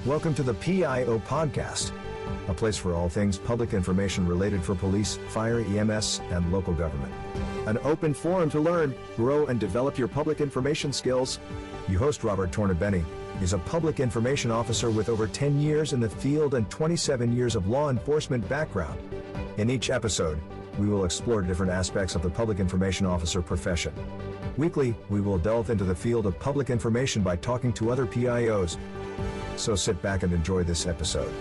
Welcome to the PIO Podcast, a place for all things public information related for police, fire, EMS, and local government. An open forum to learn, grow, and develop your public information skills. Your host, Robert Tornabene, is a public information officer with over 10 years in the field and 27 years of law enforcement background. In each episode, we will explore different aspects of the public information officer profession. Weekly, we will delve into the field of public information by talking to other PIOs. So sit back and enjoy this episode.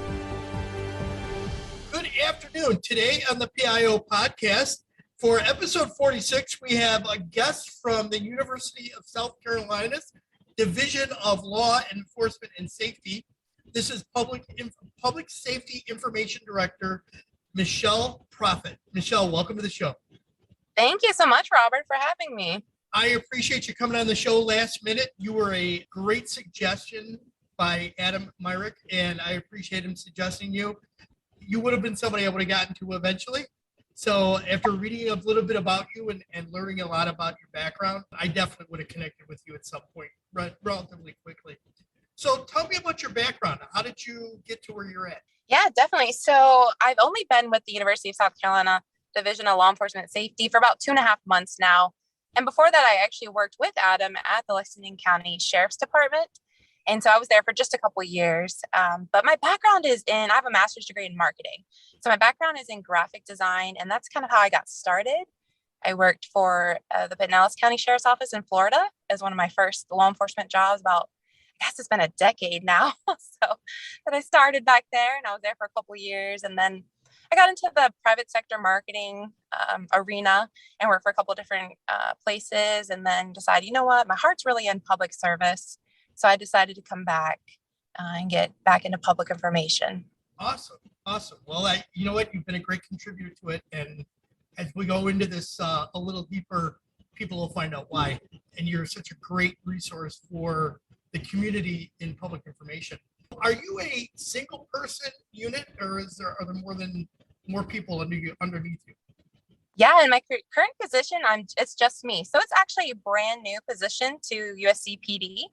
Good afternoon. Today on the PIO podcast, for episode 46, we have a guest from the University of South Carolina's Division of Law Enforcement and Safety. This is Public Safety Information Director, Michelle Proffitt. Michelle, welcome to the show. Thank you so much, Robert, for having me. I appreciate you coming on the show last minute. You were a great suggestion by Adam Myrick, and I appreciate him suggesting you. You would have been somebody I would have gotten to eventually. So after reading a little bit about you and learning a lot about your background, I definitely would have connected with you at some point relatively quickly. So tell me about your background. How did you get to where you're at? Yeah, definitely. So I've only been with the University of South Carolina Division of Law Enforcement and Safety for about 2.5 months now. And before that, I actually worked with Adam at the Lexington County Sheriff's Department. And so I was there for just a couple of years. But my background is I have a master's degree in marketing. So my background is in graphic design, and that's kind of how I got started. I worked for the Pinellas County Sheriff's Office in Florida as one of my first law enforcement jobs I guess it's been a decade now. So that I started back there, and I was there for a couple of years. And then I got into the private sector marketing arena and worked for a couple of different places, and then decided, you know what, my heart's really in public service. So I decided to come back and get back into public information. Awesome. Well, you know what? You've been a great contributor to it. And as we go into this a little deeper, people will find out why. And you're such a great resource for the community in public information. Are you a single person unit, or are there more people underneath you? Yeah, in my current position, it's just me. So it's actually a brand new position to USCPD.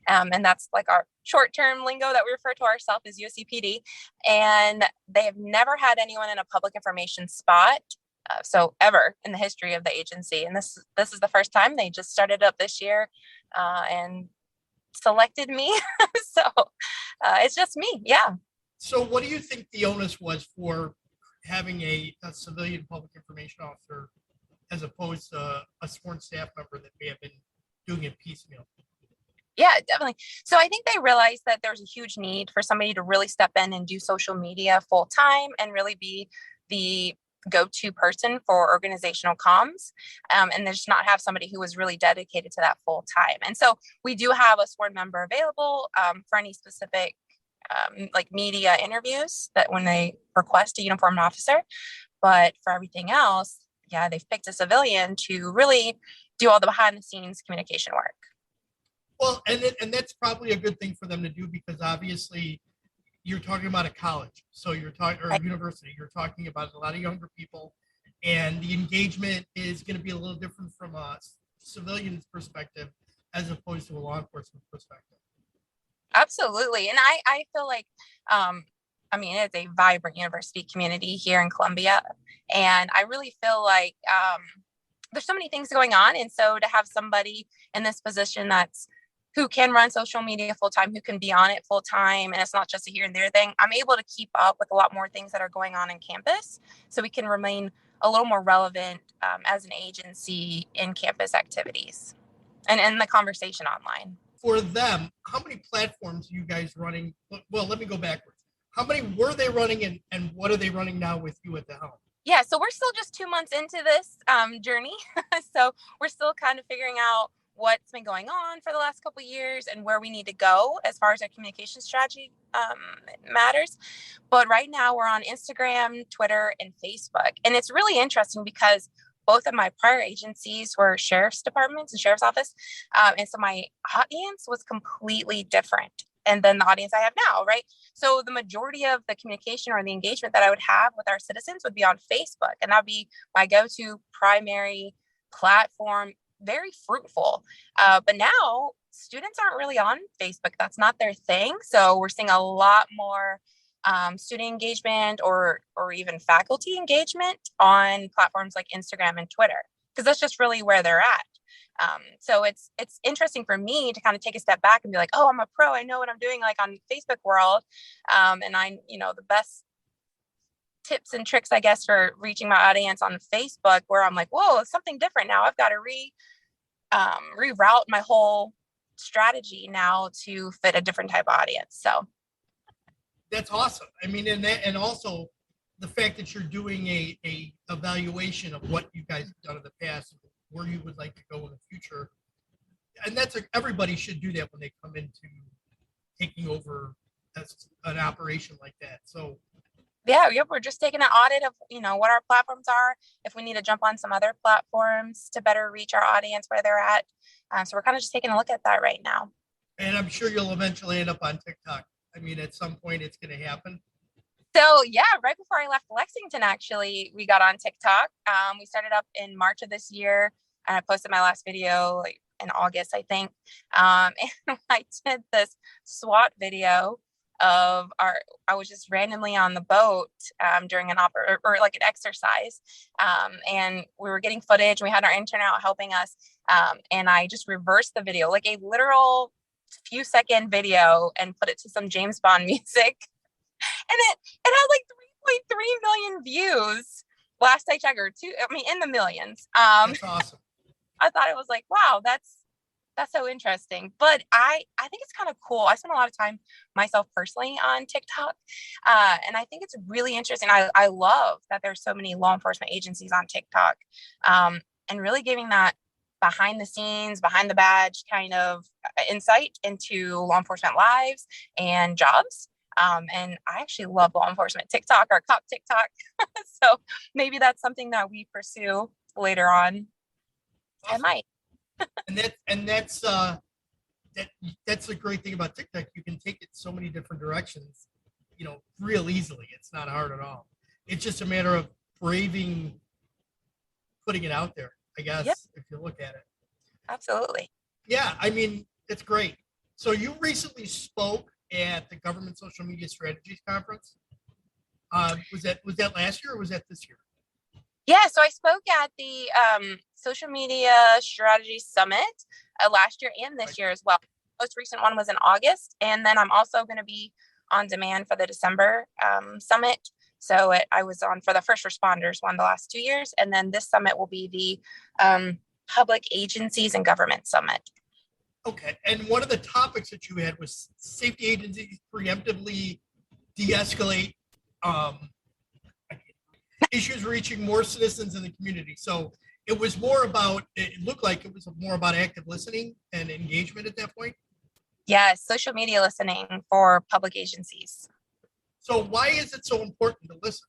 And that's like our short-term lingo that we refer to ourselves as USCPD. And they have never had anyone in a public information spot. So ever in the history of the agency. And this is the first time. They just started up this year and selected me. So it's just me. Yeah. So what do you think the onus was for having a civilian public information officer as opposed to a sworn staff member that may have been doing it piecemeal? Yeah, definitely. So I think they realized that there's a huge need for somebody to really step in and do social media full time and really be the go-to person for organizational comms, and just not have somebody who was really dedicated to that full time. And so we do have a sworn member available for any specific like media interviews that when they request a uniformed officer. But for everything else, yeah, they've picked a civilian to really do all the behind the scenes communication work. Well, and that's probably a good thing for them to do, because obviously you're talking about a college, so you're talking, or a university, you're talking about a lot of younger people, and the engagement is going to be a little different from a civilian's perspective as opposed to a law enforcement perspective. Absolutely. And I feel like, it's a vibrant university community here in Columbia. And I really feel like there's so many things going on. And so to have somebody in this position who can run social media full time, who can be on it full time, and it's not just a here and there thing, I'm able to keep up with a lot more things that are going on in campus. So we can remain a little more relevant as an agency in campus activities and in the conversation online. For them, how many platforms are you guys running? Well, let me go backwards. How many were they running, and what are they running now with you at the helm? Yeah, so we're still just 2 months into this journey. So we're still kind of figuring out what's been going on for the last couple of years and where we need to go as far as our communication strategy matters. But right now we're on Instagram, Twitter, and Facebook. And it's really interesting because both of my prior agencies were sheriff's departments and sheriff's office. And so my audience was completely different. And then the audience I have now, right? So the majority of the communication or the engagement that I would have with our citizens would be on Facebook. And that'd be my go-to primary platform, very fruitful. But now students aren't really on Facebook. That's not their thing. So we're seeing a lot more student engagement or even faculty engagement on platforms like Instagram and Twitter, because that's just really where they're at. So it's interesting for me to kind of take a step back and be like, oh, I'm a pro. I know what I'm doing like on Facebook world. And the best tips and tricks, I guess, for reaching my audience on Facebook, where I'm like, whoa, it's something different now. I've got to reroute my whole strategy now to fit a different type of audience. So that's awesome. I mean, and also the fact that you're doing a evaluation of what you guys have done in the past, where you would like to go in the future. And everybody should do that when they come into taking over an operation like that. So yeah, we're just taking an audit of, what our platforms are, if we need to jump on some other platforms to better reach our audience where they're at. So we're kind of just taking a look at that right now. And I'm sure you'll eventually end up on TikTok. I mean, at some point it's going to happen. So yeah, right before I left Lexington, actually, we got on TikTok. We started up in March of this year, and I posted my last video in August, I think. And I did this SWAT video of I was just randomly on the boat during an or like an exercise. And we were getting footage. We had our intern out helping us. And I just reversed the video, like a literal few second video, and put it to some James Bond music. And it had like 3.3 million views last I checked, in the millions. That's awesome. I thought it was like, wow, that's so interesting. But I think it's kind of cool. I spend a lot of time myself personally on TikTok. And I think it's really interesting. I love that there's so many law enforcement agencies on TikTok, and really giving that behind the scenes, behind the badge kind of insight into law enforcement lives and jobs. And I actually love law enforcement TikTok or cop TikTok. So maybe that's something that we pursue later on. Awesome. I might. That's the great thing about TikTok. You can take it so many different directions, real easily. It's not hard at all. It's just a matter of braving putting it out there, I guess, Yep. If you look at it. Absolutely. Yeah, I mean, it's great. So you recently spoke at the Government Social Media Strategies Conference. Was that last year or was that this year? Yeah, so I spoke at the Social Media Strategy Summit last year and this year as well. The most recent one was in August, and then I'm also going to be on demand for the December summit. So I was on for the first responders one the last 2 years, and then this summit will be the Public Agencies and Government Summit. Okay, and one of the topics that you had was safety agencies preemptively de-escalate issues reaching more citizens in the community. So it looked like it was more about active listening and engagement at that point. Yes, social media listening for public agencies. So why is it so important to listen?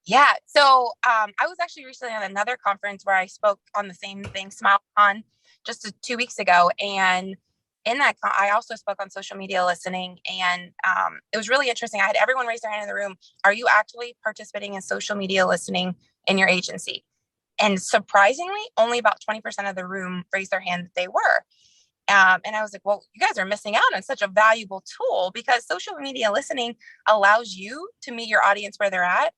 Yeah, so I was actually recently on another conference where I spoke on the same thing, SmileCon, just 2 weeks ago. And in that, I also spoke on social media listening, and it was really interesting. I had everyone raise their hand in the room. Are you actively participating in social media listening in your agency? And surprisingly, only about 20% of the room raised their hand that they were. And I was like, well, you guys are missing out on such a valuable tool, because social media listening allows you to meet your audience where they're at.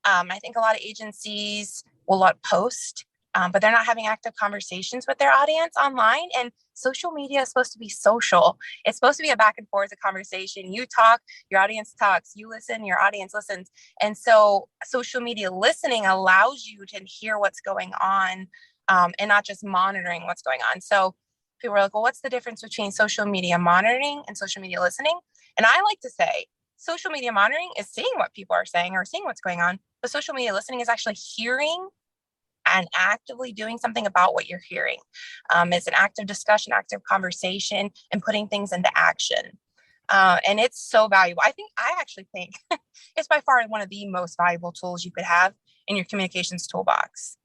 I think a lot of agencies will post, but they're not having active conversations with their audience online. And social media is supposed to be social. It's supposed to be a back and forth conversation. You talk, your audience talks, you listen, your audience listens. And so social media listening allows you to hear what's going on, and not just monitoring what's going on. So people are like, well, what's the difference between social media monitoring and social media listening? And I like to say social media monitoring is seeing what people are saying or seeing what's going on. But social media listening is actually hearing and actively doing something about what you're hearing. It's an active discussion, active conversation, and putting things into action. And it's so valuable. I actually think it's by far one of the most valuable tools you could have in your communications toolbox.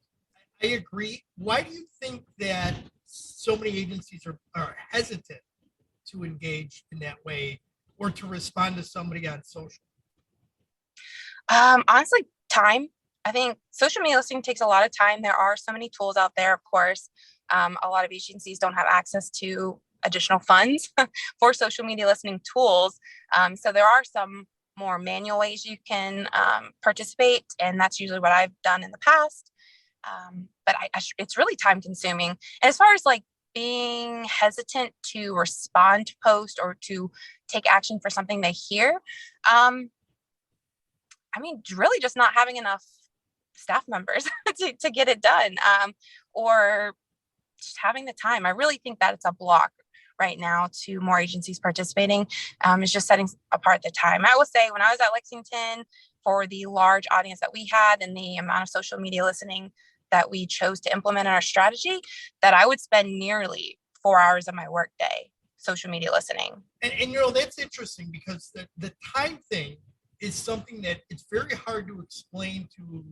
I agree. Why do you think that so many agencies are hesitant to engage in that way or to respond to somebody on social? Honestly, time. I think social media listening takes a lot of time. There are so many tools out there, of course, A lot of agencies don't have access to additional funds for social media listening tools. So there are some more manual ways you can participate, and that's usually what I've done in the past. But it's really time consuming. And as far as like being hesitant to respond to post or to take action for something they hear, really just not having enough staff members to get it done, or just having the time. I really think that it's a block right now to more agencies participating, is just setting apart the time. I will say when I was at Lexington, for the large audience that we had and the amount of social media listening that we chose to implement in our strategy, that I would spend nearly 4 hours of my workday social media listening. And that's interesting because the time thing is something that it's very hard to explain to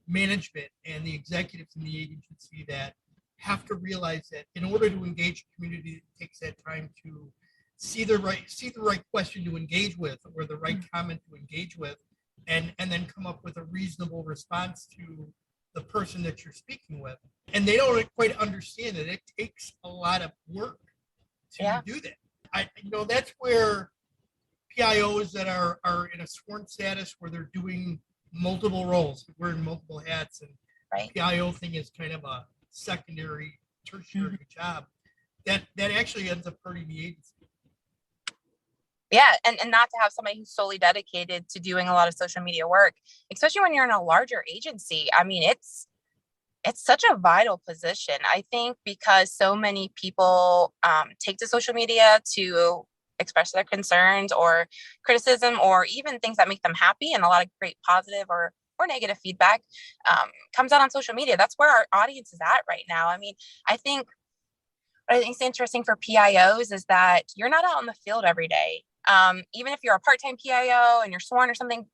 management and the executives in the agency that have to realize that in order to engage a community, it takes that time to see the right question to engage with or the right comment to engage with, and then come up with a reasonable response to the person that you're speaking with. And they don't quite understand that it takes a lot of work to do that. That's where PIOs that are in a sworn status where they're doing multiple roles, wearing multiple hats, and PIO thing is kind of a secondary, tertiary job that actually ends up hurting the agency. Yeah, and not to have somebody who's solely dedicated to doing a lot of social media work, especially when you're in a larger agency. I mean, it's such a vital position, I think, because so many people take to social media to express their concerns or criticism or even things that make them happy, and a lot of great positive or negative feedback comes out on social media. That's where our audience is at right now. I mean, I think what I think is interesting for PIOs is that you're not out in the field every day. Even if you're a part-time PIO and you're sworn or something,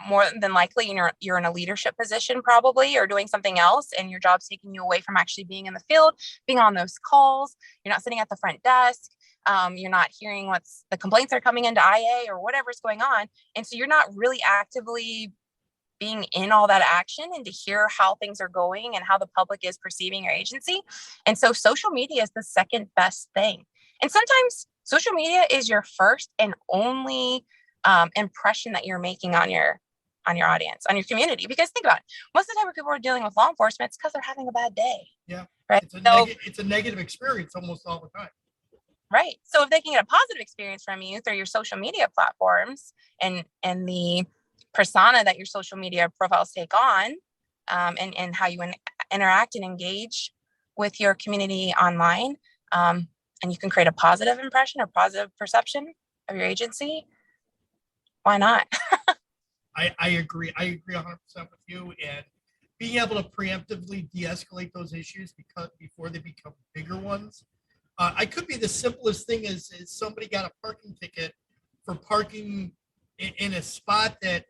more than likely you're in a leadership position probably, or doing something else, and your job's taking you away from actually being in the field, being on those calls. You're not sitting at the front desk. You're not hearing what's the complaints are coming into IA or whatever's going on. And so you're not really actively being in all that action and to hear how things are going and how the public is perceiving your agency. And so social media is the second best thing. And sometimes social media is your first and only impression that you're making on your audience, on your community. Because think about it, most of the time when people are dealing with law enforcement, it's because they're having a bad day. Yeah. Right. It's a negative experience almost all the time. Right. So if they can get a positive experience from you through your social media platforms and the persona that your social media profiles take on, and how you interact and engage with your community online, and you can create a positive impression or positive perception of your agency, why not? I agree. I agree 100% with you. And being able to preemptively de-escalate those issues before they become bigger ones. I could be the simplest thing is somebody got a parking ticket for parking in a spot that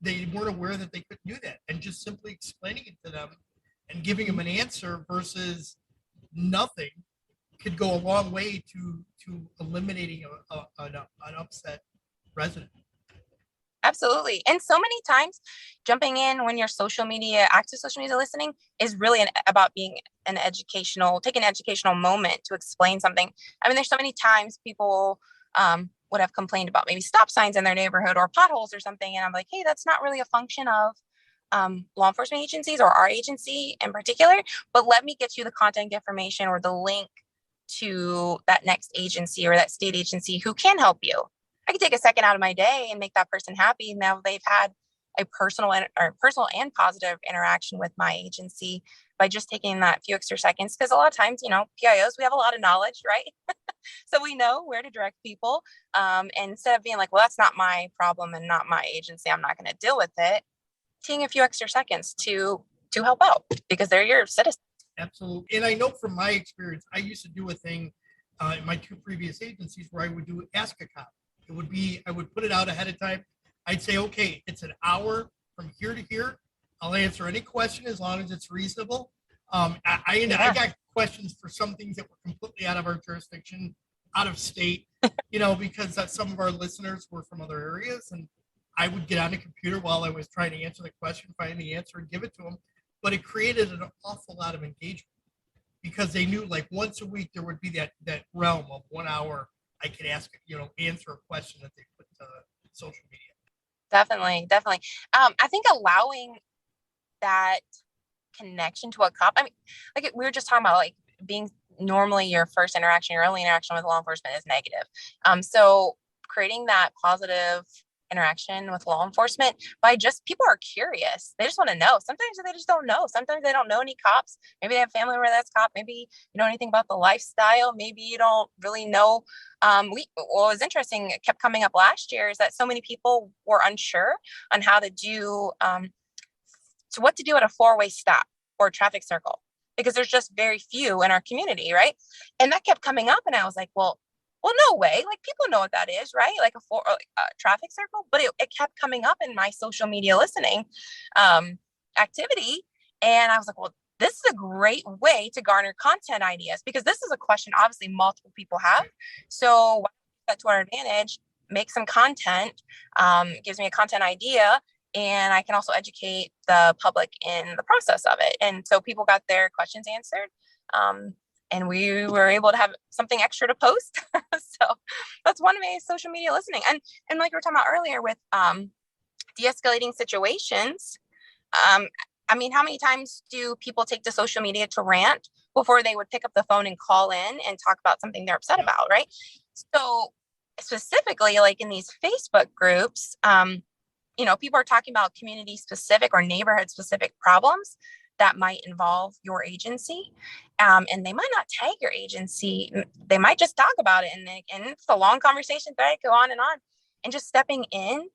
they weren't aware that they couldn't do that, and just simply explaining it to them and giving them an answer versus nothing could go a long way to eliminating an upset resident. Absolutely. And so many times jumping in when you're active social media listening is really about being taking an educational moment to explain something. I mean, there's so many times people would have complained about maybe stop signs in their neighborhood or potholes or something. And I'm like, hey, that's not really a function of law enforcement agencies or our agency in particular, but let me get you the contact information or the link to that next agency or that state agency who can help you. I could take a second out of my day and make that person happy. Now they've had a personal and positive interaction with my agency by just taking that few extra seconds. Because a lot of times, PIOs, we have a lot of knowledge, right? So we know where to direct people. And instead of being like, well, that's not my problem and not my agency, I'm not going to deal with it, taking a few extra seconds to help out because they're your citizens. Absolutely. And I know from my experience, I used to do a thing in my two previous agencies where I would do Ask a Cop. I would put it out ahead of time. I'd say, okay, it's an hour from here to here. I'll answer any question as long as it's reasonable. I got questions for some things that were completely out of our jurisdiction, out of state, because some of our listeners were from other areas. And I would get on the computer while I was trying to answer the question, find the answer and give it to them. But it created an awful lot of engagement because they knew like once a week there would be that realm of 1 hour I could ask, answer a question that they put to social media. Definitely, definitely. I think allowing that connection to a cop. I mean, like we were just talking about, like being normally your first interaction, your only interaction with law enforcement is negative. So creating that positive interaction with law enforcement by just people are curious. They just want to know. Sometimes they just don't know. Sometimes they don't know any cops. Maybe they have family where that's cop. Maybe you know anything about the lifestyle. Maybe you don't really know. What was interesting, it kept coming up last year, is that so many people were unsure on how to do, so what to do at a four-way stop or traffic circle, because there's just very few in our community, right? And that kept coming up, and I was like, well, no way. Like people know what that is, right? Like a traffic circle, but it kept coming up in my social media listening activity. And I was like, well, this is a great way to garner content ideas, because this is a question obviously multiple people have. So why not to our advantage, make some content, gives me a content idea, and I can also educate the public in the process of it. And so people got their questions answered. And we were able to have something extra to post. So that's one way of social media listening. And like we were talking about earlier with de-escalating situations. I mean, how many times do people take to social media to rant before they would pick up the phone and call in and talk about something they're upset about, right? So specifically, like in these Facebook groups, people are talking about community specific or neighborhood specific problems that might involve your agency. And they might not tag your agency. They might just talk about it. And it's a long conversation thread, go on. And just stepping in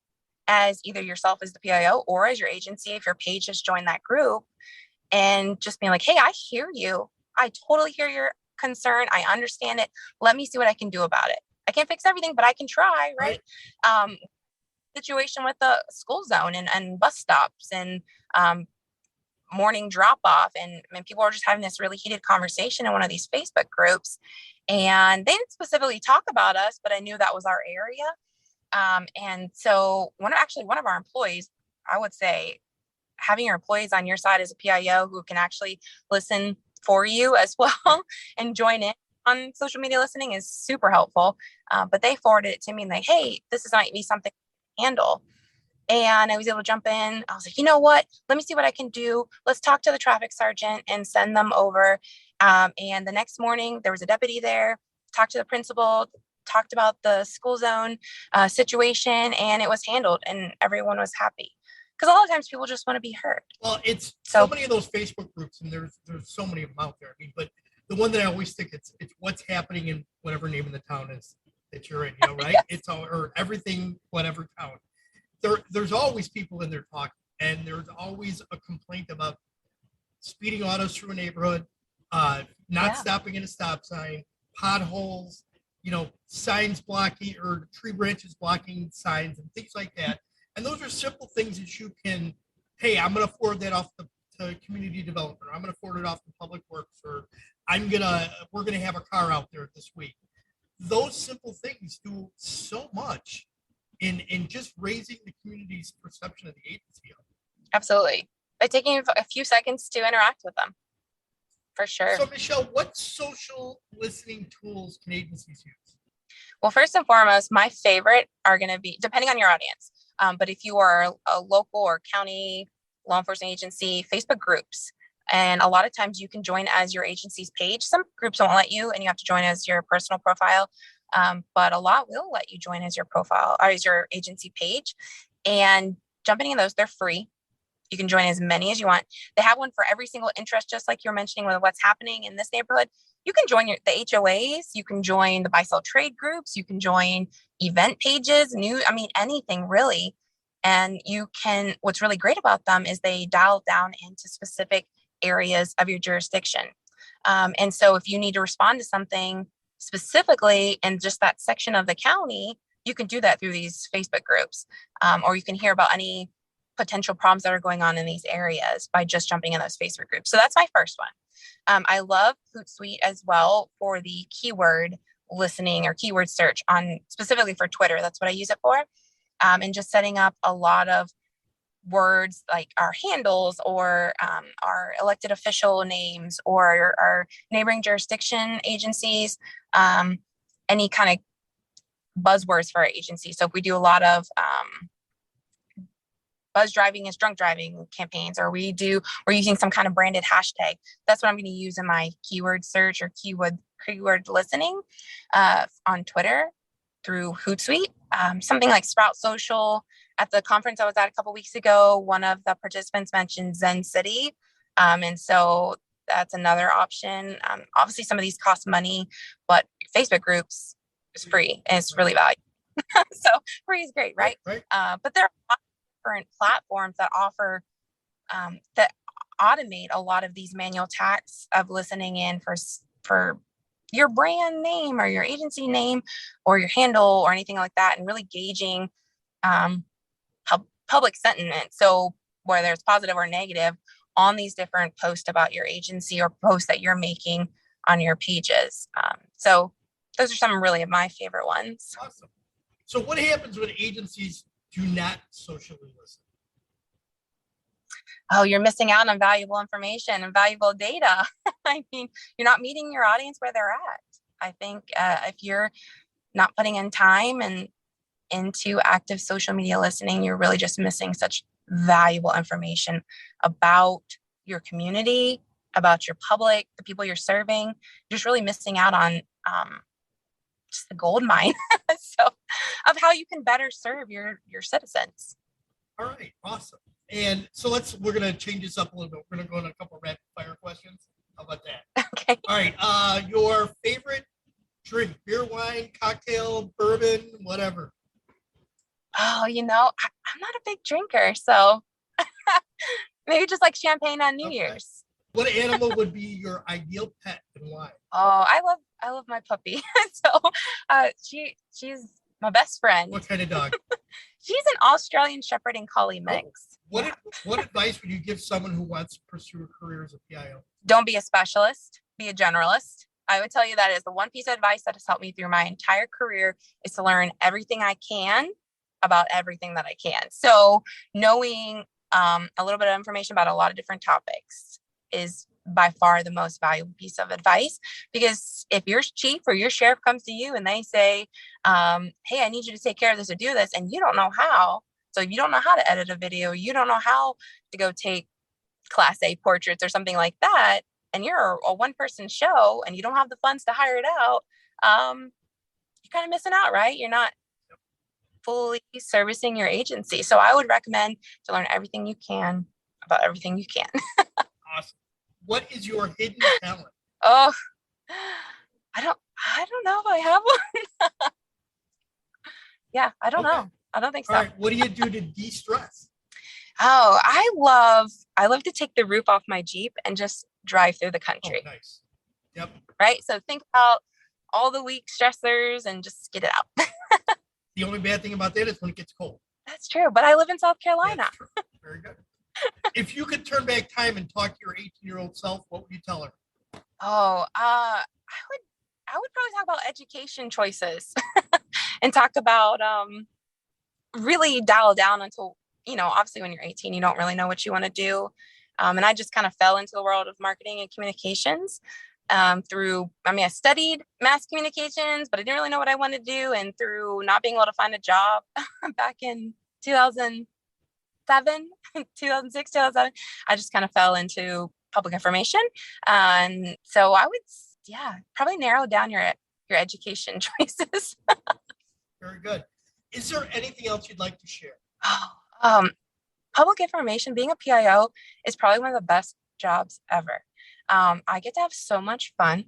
as either yourself as the PIO or as your agency, if your page has joined that group, and just being like, hey, I hear you. I totally hear your concern. I understand it. Let me see what I can do about it. I can't fix everything, but I can try, right? Situation with the school zone and bus stops and morning drop off, and people are just having this really heated conversation in one of these Facebook groups, and they didn't specifically talk about us, but I knew that was our area. And so one of our employees, I would say having your employees on your side as a PIO who can actually listen for you as well and join in on social media listening is super helpful. But they forwarded it to me and like, hey, this is might be something to handle. And I was able to jump in. I was like, you know what? Let me see what I can do. Let's talk to the traffic sergeant and send them over. And the next morning, there was a deputy there, talked to the principal, talked about the school zone situation, and it was handled, and everyone was happy. Because a lot of times people just want to be heard. Well, it's so many of those Facebook groups, and there's so many of them out there. I mean, but the one that I always think it's what's happening in whatever name of the town is that you're in, right? Yes. It's all, or everything, whatever town. There's always people in there talking, and there's always a complaint about speeding autos through a neighborhood, not stopping at a stop sign, potholes, signs blocking or tree branches blocking signs and things like that. And those are simple things that you can, hey, I'm going to forward that off to community development, or I'm going to forward it off to public works, or we're going to have a car out there this week. Those simple things do so much in just raising the community's perception of the agency. Absolutely. By taking a few seconds to interact with them. For sure. So Michelle, what social listening tools can agencies use? Well, first and foremost, my favorite are going to be, depending on your audience, but if you are a local or county law enforcement agency, Facebook groups. And a lot of times you can join as your agency's page. Some groups won't let you, and you have to join as your personal profile. But a lot will let you join as your profile or as your agency page. And jumping in those, they're free. You can join as many as you want. They have one for every single interest, just like you're mentioning with what's happening in this neighborhood. You can join the HOAs. You can join the buy-sell trade groups. You can join event pages, anything really. And what's really great about them is they dial down into specific areas of your jurisdiction. And so if you need to respond to something specifically in just that section of the county, you can do that through these Facebook groups, or you can hear about any potential problems that are going on in these areas by just jumping in those Facebook groups. So that's my first one. I love Hootsuite as well for the keyword listening or keyword search on specifically for Twitter. That's what I use it for. And just setting up a lot of words like our handles or our elected official names or our neighboring jurisdiction agencies, any kind of buzzwords for our agency. So if we do a lot of buzz driving is drunk driving campaigns, or we're using some kind of branded hashtag, that's what I'm going to use in my keyword search or keyword listening on Twitter through Hootsuite. Something like Sprout Social. At the conference I was at a couple weeks ago, one of the participants mentioned Zen City. And so that's another option. Obviously, some of these cost money, but Facebook groups is free and it's really valuable. So free is great, right? But there are a lot of different platforms that offer, that automate a lot of these manual tasks of listening in for your brand name or your agency name or your handle or anything like that, and really gauging public sentiment. So whether it's positive or negative on these different posts about your agency or posts that you're making on your pages. So those are some really of my favorite ones. Awesome. So what happens when agencies do not socially listen? Oh, you're missing out on valuable information and valuable data. I mean, you're not meeting your audience where they're at. I think if you're not putting in time and into active social media listening, you're really just missing such valuable information about your community, about your public, the people you're serving. You're just really missing out on just the gold mine so of how you can better serve your citizens. All right, awesome. And so we're going to change this up a little bit. We're going to go on a couple of rapid fire questions. How about that? Okay. All right. Your favorite drink, beer, wine, cocktail, bourbon, whatever. Oh, I'm not a big drinker, so maybe just like champagne on New Year's. What animal would be your ideal pet and why? Oh, I love my puppy. So she's my best friend. What kind of dog? She's an Australian Shepherd and Collie mix. What advice would you give someone who wants to pursue a career as a PIO? Don't be a specialist, be a generalist. I would tell you that is the one piece of advice that has helped me through my entire career, is to learn everything I can about everything that I can. So knowing a little bit of information about a lot of different topics is by far the most valuable piece of advice, because if your chief or your sheriff comes to you and they say, hey, I need you to take care of this or do this, and you don't know how. So if you don't know how to edit a video, you don't know how to go take Class A portraits or something like that, and you're a one-person show and you don't have the funds to hire it out, you're kind of missing out, right? You're not fully servicing your agency. So I would recommend to learn everything you can about everything you can. Awesome. What is your hidden talent? Oh, I don't know if I have one. Yeah, I don't know. I don't think so. All right. What do you do to de-stress? Oh, I love to take the roof off my Jeep and just drive through the country. Oh, nice. Yep. Right. So think about all the week stressors and just get it out. The only bad thing about that is when it gets cold. That's true. But I live in South Carolina. That's true. Very good. If you could turn back time and talk to your 18-year-old self, what would you tell her? Oh, I would probably talk about education choices and talk about really dial down until, obviously when you're 18, you don't really know what you want to do. And I just kind of fell into the world of marketing and communications I studied mass communications, but I didn't really know what I wanted to do. And through not being able to find a job back in 2006, 2007, I just kind of fell into public information. And so I would, probably narrow down your education choices. Very good. Is there anything else you'd like to share? Public information, being a PIO is probably one of the best jobs ever. I get to have so much fun.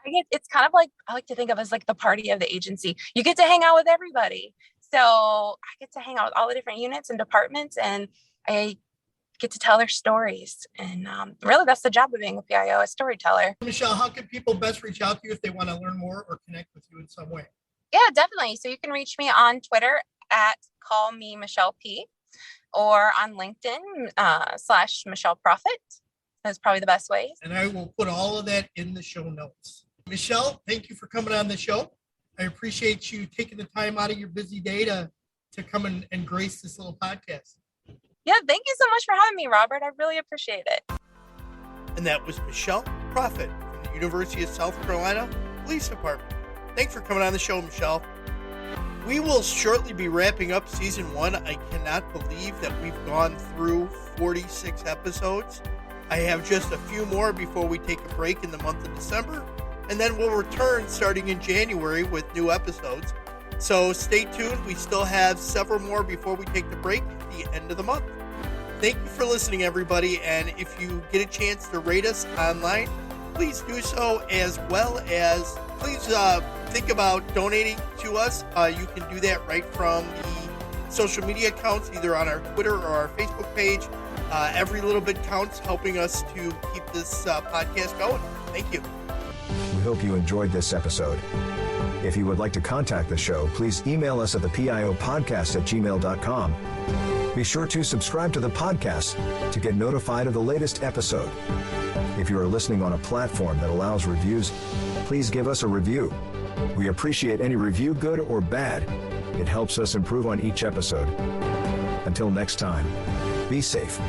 It's kind of like, I like to think of as like the party of the agency. You get to hang out with everybody. So I get to hang out with all the different units and departments, and I get to tell their stories. And really, that's the job of being a PIO, a storyteller. Michelle, how can people best reach out to you if they want to learn more or connect with you in some way? Yeah, definitely. So you can reach me on Twitter at Call Me Michelle P, or on LinkedIn / Michelle Proffitt. That's probably the best ways. And I will put all of that in the show notes. Michelle, thank you for coming on the show. I appreciate you taking the time out of your busy day to come and grace this little podcast. Yeah, thank you so much for having me, Robert. I really appreciate it. And that was Michelle Proffitt from the University of South Carolina Police Department. Thanks for coming on the show, Michelle. We will shortly be wrapping up season 1. I cannot believe that we've gone through 46 episodes. I have just a few more before we take a break in the month of December, and then we'll return starting in January with new episodes. So stay tuned. We still have several more before we take the break at the end of the month. Thank you for listening, everybody, and if you get a chance to rate us online, please do so, as well as please think about donating to us. You can do that right from the social media accounts, either on our Twitter or our Facebook page. Every little bit counts, helping us to keep this podcast going. Thank you. We hope you enjoyed this episode. If you would like to contact the show, please email us at thepiopodcast@gmail.com. Be sure to subscribe to the podcast to get notified of the latest episode. If you are listening on a platform that allows reviews, please give us a review. We appreciate any review, good or bad. It helps us improve on each episode. Until next time, be safe.